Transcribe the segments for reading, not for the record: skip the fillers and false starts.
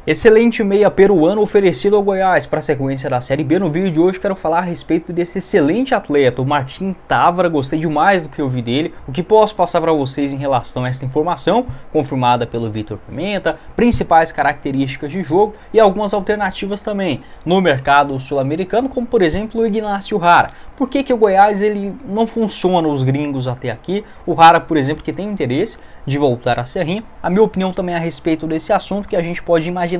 Excelente meia peruano oferecido ao Goiás para a sequência da Série B. No vídeo de hoje quero falar a respeito desse excelente atleta, o Martin Távora. Gostei demais do que eu vi dele. O que posso passar para vocês em relação a essa informação, confirmada pelo Vitor Pimenta, principais características de jogo e algumas alternativas também no mercado sul-americano, como por exemplo o Ignacio Jara. Por que o Goiás ele não funciona os gringos até aqui? O Jara, por exemplo, que tem interesse de voltar a Serrinha. A minha opinião também a respeito desse assunto que a gente pode imaginar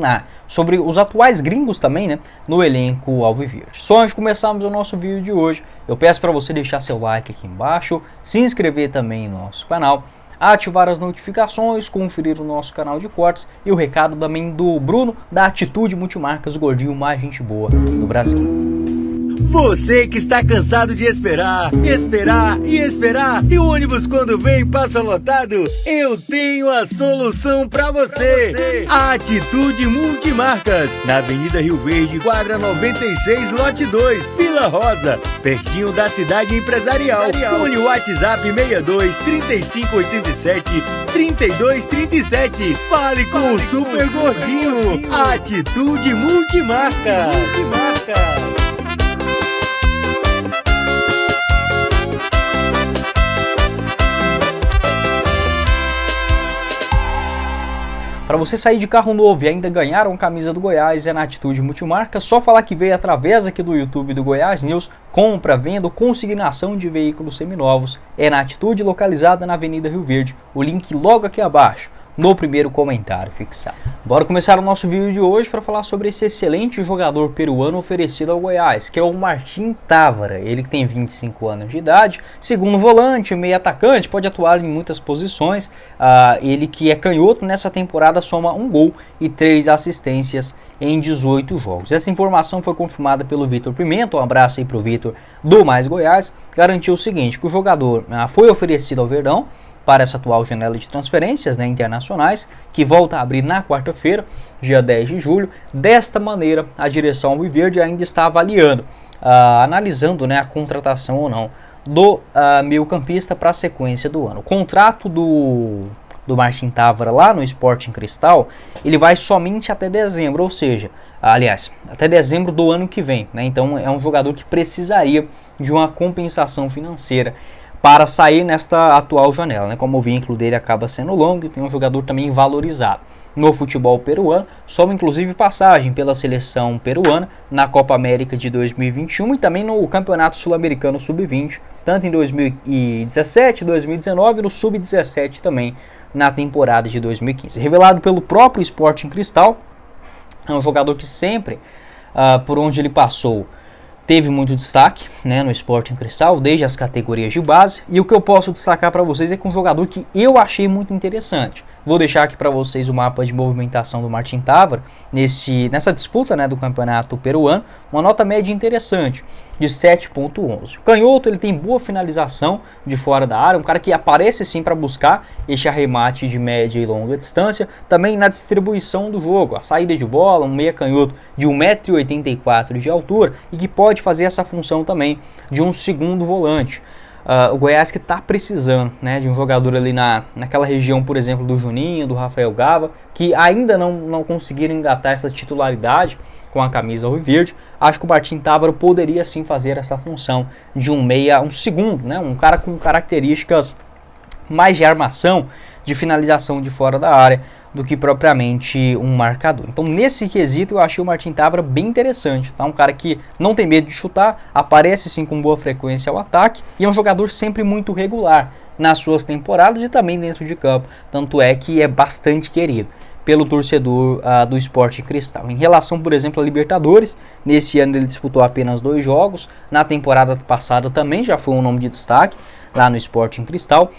sobre os atuais gringos também, né, no elenco alviverde. Só antes de começarmos o nosso vídeo de hoje, eu peço para você deixar seu like aqui embaixo, se inscrever também no nosso canal, ativar as notificações, conferir o nosso canal de cortes e o recado também do Bruno da Atitude Multimarcas, o gordinho mais gente boa do Brasil. Você que está cansado de esperar e o ônibus quando vem passa lotado, eu tenho a solução para você. A Atitude Multimarcas, na Avenida Rio Verde, quadra 96, lote 2, Vila Rosa, pertinho da cidade empresarial. Fone WhatsApp 62 3587 3237. Fale com o Super Gordinho. Atitude Multimarcas. Para você sair de carro novo e ainda ganhar uma camisa do Goiás, é na Atitude Multimarca. Só falar que veio através aqui do YouTube do Goiás News. Compra, venda, consignação de veículos seminovos. É na Atitude, localizada na Avenida Rio Verde. O link logo aqui abaixo, no primeiro comentário fixado. Bora começar o nosso vídeo de hoje para falar sobre esse excelente jogador peruano oferecido ao Goiás, que é o Martin Távora. Ele que tem 25 anos de idade, segundo volante, meio atacante, pode atuar em muitas posições. Ele que é canhoto, nessa temporada soma 1 gol e 3 assistências em 18 jogos. Essa informação foi confirmada pelo Vitor Pimenta. Um abraço aí para o Vitor do Mais Goiás. Garantiu o seguinte, que o jogador foi oferecido ao Verdão para essa atual janela de transferências, né, internacionais, que volta a abrir na quarta-feira, dia 10 de julho. Desta maneira, a direção alviverde ainda está avaliando, analisando, né, a contratação ou não do meio-campista para a sequência do ano. O contrato do Martin Távora lá no Sporting Cristal, ele vai somente até dezembro, ou seja, aliás, até dezembro do ano que vem, né? Então é um jogador que precisaria de uma compensação financeira para sair nesta atual janela, né? Como o vínculo dele acaba sendo longo, e tem um jogador também valorizado no futebol peruano, soma inclusive passagem pela seleção peruana na Copa América de 2021 e também no Campeonato Sul-Americano Sub-20, tanto em 2017, 2019 e no Sub-17 também na temporada de 2015. Revelado pelo próprio Sporting Cristal, é um jogador que sempre, por onde ele passou, teve muito destaque, né, no Sporting Cristal, desde as categorias de base. E o que eu posso destacar para vocês é que um jogador que eu achei muito interessante. Vou deixar aqui para vocês o mapa de movimentação do Martin Távora nessa disputa, né, do campeonato peruano. Uma nota média interessante, de 7.11. O canhoto, ele tem boa finalização de fora da área, um cara que aparece sim para buscar este arremate de média e longa distância. Também na distribuição do jogo, a saída de bola, um meia canhoto de 1,84 m de altura e que pode fazer essa função também de um segundo volante. O Goiás que está precisando, né, de um jogador ali naquela região, por exemplo, do Juninho, do Rafael Gava, que ainda não conseguiram engatar essa titularidade com a camisa alviverde. Acho que o Martin Távora poderia sim fazer essa função de um meia, um segundo, né, um cara com características mais de armação, de finalização de fora da área, do que propriamente um marcador. Então nesse quesito eu achei o Martin Távora bem interessante, tá? Um cara que não tem medo de chutar, aparece sim com boa frequência ao ataque e é um jogador sempre muito regular nas suas temporadas e também dentro de campo, tanto é que é bastante querido pelo torcedor do Sporting Cristal. Em relação, por exemplo, a Libertadores, nesse ano ele disputou apenas 2 jogos, na temporada passada também já foi um nome de destaque lá no Sporting Cristal.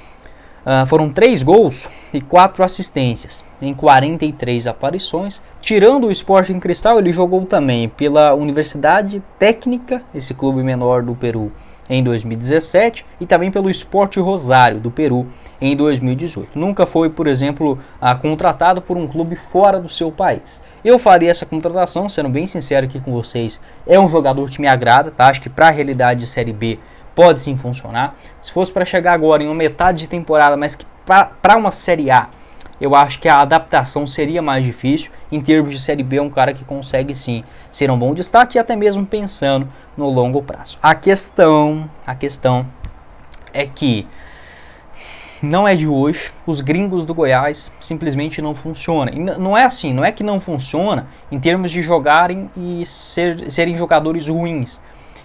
Foram 3 gols e 4 assistências em 43 aparições. Tirando o Sporting Cristal, ele jogou também pela Universidade Técnica, esse clube menor do Peru, em 2017, e também pelo Sport Rosário do Peru em 2018. Nunca foi, por exemplo, contratado por um clube fora do seu país. Eu faria essa contratação, sendo bem sincero aqui com vocês, é um jogador que me agrada, tá? Acho que para a realidade de Série B pode sim funcionar. Se fosse para chegar agora em uma metade de temporada, mas que para uma Série A eu acho que a adaptação seria mais difícil. Em termos de Série B, é um cara que consegue sim ser um bom destaque, e até mesmo pensando no longo prazo. A questão é que não é de hoje, os gringos do Goiás simplesmente não funcionam. E não é assim, não é que não funciona em termos de jogarem e serem jogadores ruins.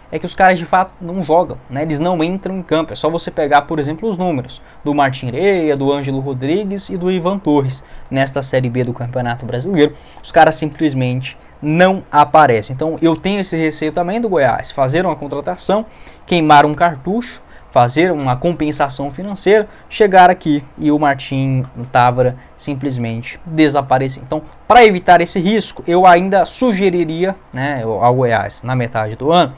É que os caras de fato não jogam, né? Eles não entram em campo. É só você pegar, por exemplo, os números do Martin Reia, do Ângelo Rodrigues e do Ivan Torres nesta Série B do Campeonato Brasileiro. Os caras simplesmente não aparecem. Então eu tenho esse receio também do Goiás. Fazer uma contratação, queimar um cartucho, fazer uma compensação financeira, chegar aqui e o Martin Távora simplesmente desaparecer. Então, para evitar esse risco, eu ainda sugeriria, né, ao Goiás, na metade do ano,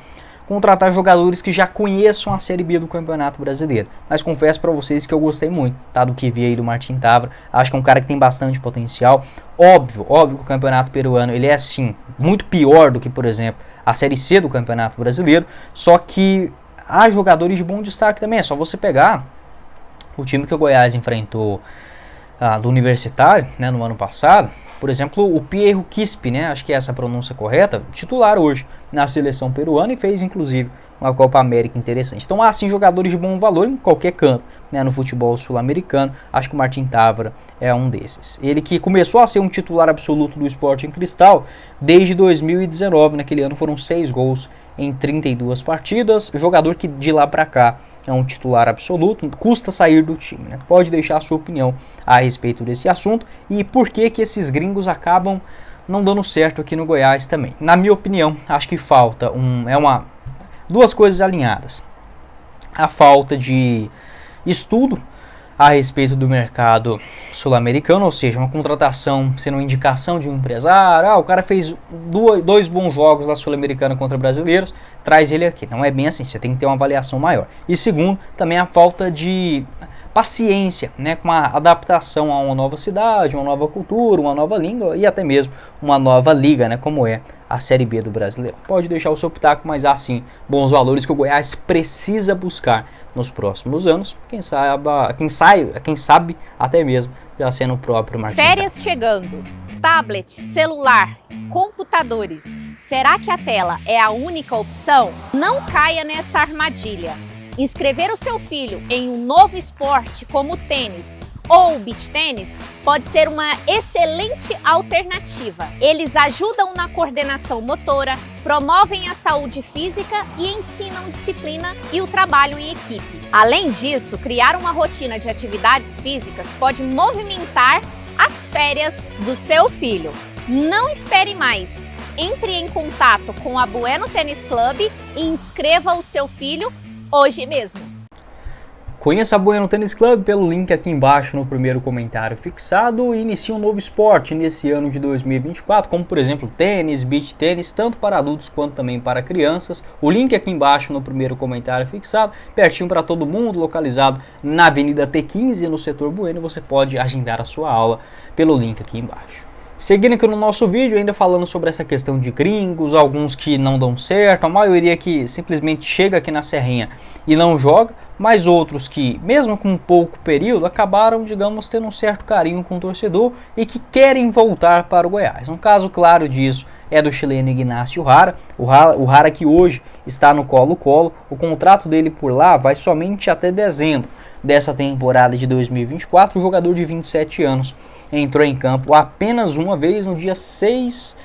contratar jogadores que já conheçam a Série B do Campeonato Brasileiro. Mas confesso para vocês que eu gostei muito, tá, do que vi aí do Martin Távora. Acho que é um cara que tem bastante potencial. Óbvio que o Campeonato Peruano ele é assim, muito pior do que, por exemplo, a Série C do Campeonato Brasileiro, só que há jogadores de bom destaque também. É só você pegar o time que o Goiás enfrentou do Universitário, né, no ano passado. Por exemplo, o Pierro Quispe, né, acho que é essa a pronúncia correta, titular hoje na seleção peruana e fez inclusive uma Copa América interessante. Então há sim jogadores de bom valor em qualquer canto, né, no futebol sul-americano. Acho que o Martin Távora é um desses. Ele que começou a ser um titular absoluto do Sporting Cristal desde 2019. Naquele ano foram 6 gols em 32 partidas. Jogador que de lá para cá é um titular absoluto, custa sair do time, né? Pode deixar a sua opinião a respeito desse assunto e por que esses gringos acabam não dando certo aqui no Goiás também. Na minha opinião, acho que falta duas coisas alinhadas. A falta de estudo a respeito do mercado sul-americano, ou seja, uma contratação sendo uma indicação de um empresário. O cara fez 2 bons jogos na Sul-Americana contra brasileiros, traz ele aqui. Não é bem assim, você tem que ter uma avaliação maior. E segundo, também a falta de paciência, né, com a adaptação a uma nova cidade, uma nova cultura, uma nova língua e até mesmo uma nova liga, né, como é a Série B do Brasileiro. Pode deixar o seu pitaco, mas há sim bons valores que o Goiás precisa buscar nos próximos anos, quem sabe até mesmo já sendo o próprio Martin. Férias chegando, tablet, celular, computadores. Será que a tela é a única opção? Não caia nessa armadilha. Inscrever o seu filho em um novo esporte como o tênis ou o beach tênis pode ser uma excelente alternativa. Eles ajudam na coordenação motora, promovem a saúde física e ensinam disciplina e o trabalho em equipe. Além disso, criar uma rotina de atividades físicas pode movimentar as férias do seu filho. Não espere mais. Entre em contato com a Bueno Tênis Club e inscreva o seu filho hoje mesmo. Conheça a Bueno Tênis Club pelo link aqui embaixo no primeiro comentário fixado e inicie um novo esporte nesse ano de 2024, como por exemplo tênis, beach tênis, tanto para adultos quanto também para crianças. O link aqui embaixo no primeiro comentário fixado, pertinho para todo mundo, localizado na Avenida T15 no setor Bueno. Você pode agendar a sua aula pelo link aqui embaixo. Seguindo aqui no nosso vídeo, ainda falando sobre essa questão de gringos, alguns que não dão certo, a maioria que simplesmente chega aqui na Serrinha e não joga, mas outros que, mesmo com pouco período, acabaram, digamos, tendo um certo carinho com o torcedor e que querem voltar para o Goiás. Um caso claro disso é do chileno Ignacio Jara, o Jara que hoje está no Colo-Colo. O contrato dele por lá vai somente até dezembro dessa temporada de 2024. O jogador de 27 anos entrou em campo apenas uma vez no dia 6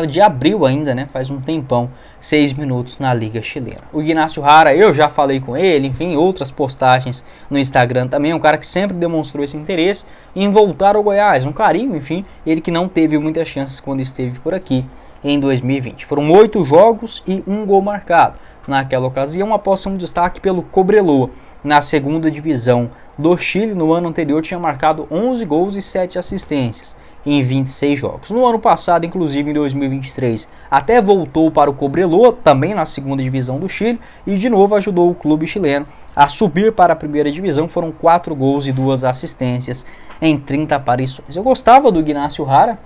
de abril ainda, né? Faz um tempão, 6 minutos na Liga Chilena. O Ignacio Jara, eu já falei com ele, enfim, outras postagens no Instagram também, um cara que sempre demonstrou esse interesse em voltar ao Goiás, um carinho, enfim, ele que não teve muitas chances quando esteve por aqui em 2020. Foram 8 jogos e 1 gol marcado naquela ocasião, após um destaque pelo Cobreloa na segunda divisão do Chile. No ano anterior tinha marcado 11 gols e 7 assistências em 26 jogos. No ano passado, inclusive em 2023, até voltou para o Cobreloa, também na segunda divisão do Chile, e de novo ajudou o clube chileno a subir para a primeira divisão. Foram 4 gols e 2 assistências em 30 aparições. Eu gostava do Ignacio Jara,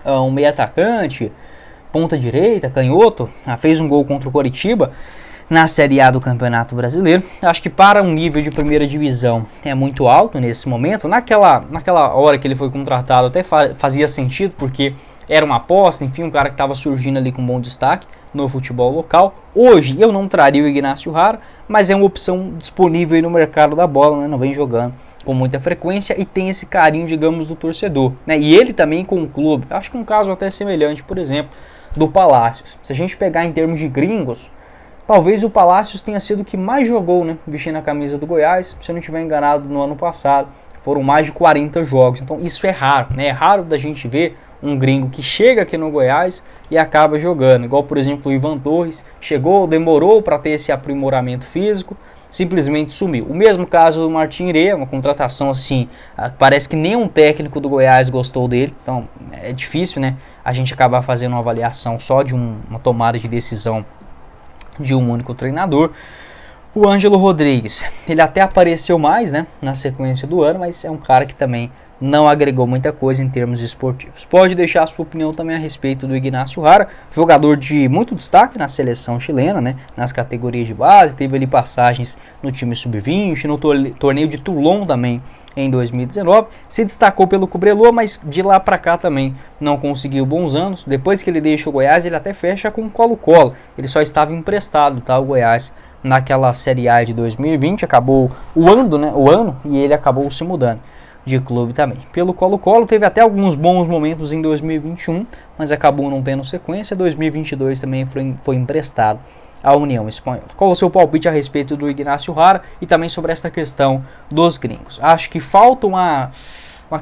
um meio atacante, ponta direita, canhoto, fez um gol contra o Coritiba. na Série A do Campeonato Brasileiro. Acho que para um nível de primeira divisão é muito alto nesse momento. Naquela hora que ele foi contratado até fazia sentido, porque era uma aposta, enfim, um cara que estava surgindo ali com bom destaque no futebol local. Hoje eu não traria o Ignacio Jara, mas é uma opção disponível aí no mercado da bola, né? Não vem jogando com muita frequência e tem esse carinho, digamos, do torcedor, né? E ele também com o clube, acho que um caso até semelhante, por exemplo, do Palácios. Se a gente pegar em termos de gringos, talvez o Palácios tenha sido o que mais jogou, né, vestindo a camisa do Goiás. Se eu não estiver enganado, no ano passado foram mais de 40 jogos. Então isso é raro, né? É raro da gente ver um gringo que chega aqui no Goiás e acaba jogando. Igual, por exemplo, o Ivan Torres. Chegou, demorou para ter esse aprimoramento físico, simplesmente sumiu. O mesmo caso do Martin Irea, uma contratação assim, parece que nenhum técnico do Goiás gostou dele. Então é difícil, né, a gente acabar fazendo uma avaliação só de uma tomada de decisão de um único treinador. O Ângelo Rodrigues, ele até apareceu mais, né, na sequência do ano, mas é um cara que também não agregou muita coisa em termos esportivos. Pode deixar a sua opinião também a respeito do Ignacio Jara, jogador de muito destaque na seleção chilena, né, nas categorias de base, teve ali passagens no time sub-20, no torneio de Toulon também em 2019, se destacou pelo Cobreloa, mas de lá para cá também não conseguiu bons anos. Depois que ele deixa o Goiás, ele até fecha com o Colo-Colo, ele só estava emprestado, tá, o Goiás, naquela Série A de 2020, acabou o ano, e ele acabou se mudando de clube também. Pelo Colo-Colo teve até alguns bons momentos em 2021, mas acabou não tendo sequência. 2022 também foi emprestado à União Espanhola. Qual o seu palpite a respeito do Ignacio Jara e também sobre esta questão dos gringos? Acho que falta uma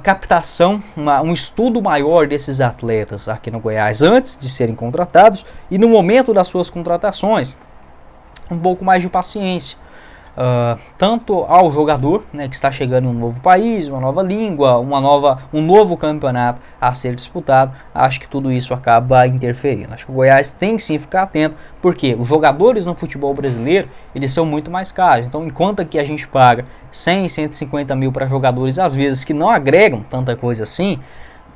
captação, um estudo maior desses atletas aqui no Goiás antes de serem contratados e no momento das suas contratações, um pouco mais de paciência. Tanto ao jogador, né, que está chegando em um novo país, uma nova língua, um novo campeonato a ser disputado. Acho que tudo isso acaba interferindo. Acho que o Goiás tem que sim ficar atento, porque os jogadores no futebol brasileiro, eles são muito mais caros. Então, enquanto aqui a gente paga 100, 150 mil para jogadores, às vezes, que não agregam tanta coisa assim,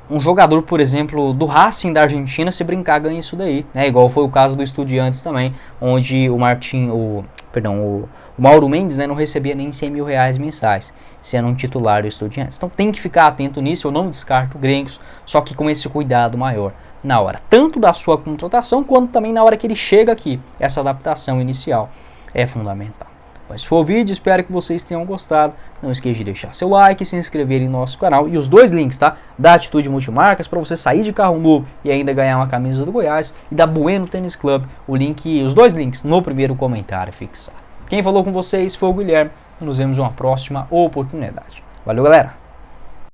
um jogador, por exemplo, do Racing da Argentina, se brincar, ganha isso daí, né? Igual foi o caso do Estudiantes também, onde o Mauro Mendes, né, não recebia nem 100 mil reais mensais, sendo um titular do Estudiantes. Então tem que ficar atento nisso. Eu não descarto gringos, só que com esse cuidado maior na hora, tanto da sua contratação, quanto também na hora que ele chega aqui. Essa adaptação inicial é fundamental. Mas se for o vídeo, espero que vocês tenham gostado. Não esqueça de deixar seu like, se inscrever em nosso canal e os dois links, tá? Da Atitude Multimarcas, para você sair de carro novo e ainda ganhar uma camisa do Goiás, e da Bueno Tênis Club, os dois links no primeiro comentário fixado. Quem falou com vocês foi o Guilherme. Nos vemos em uma próxima oportunidade. Valeu, galera!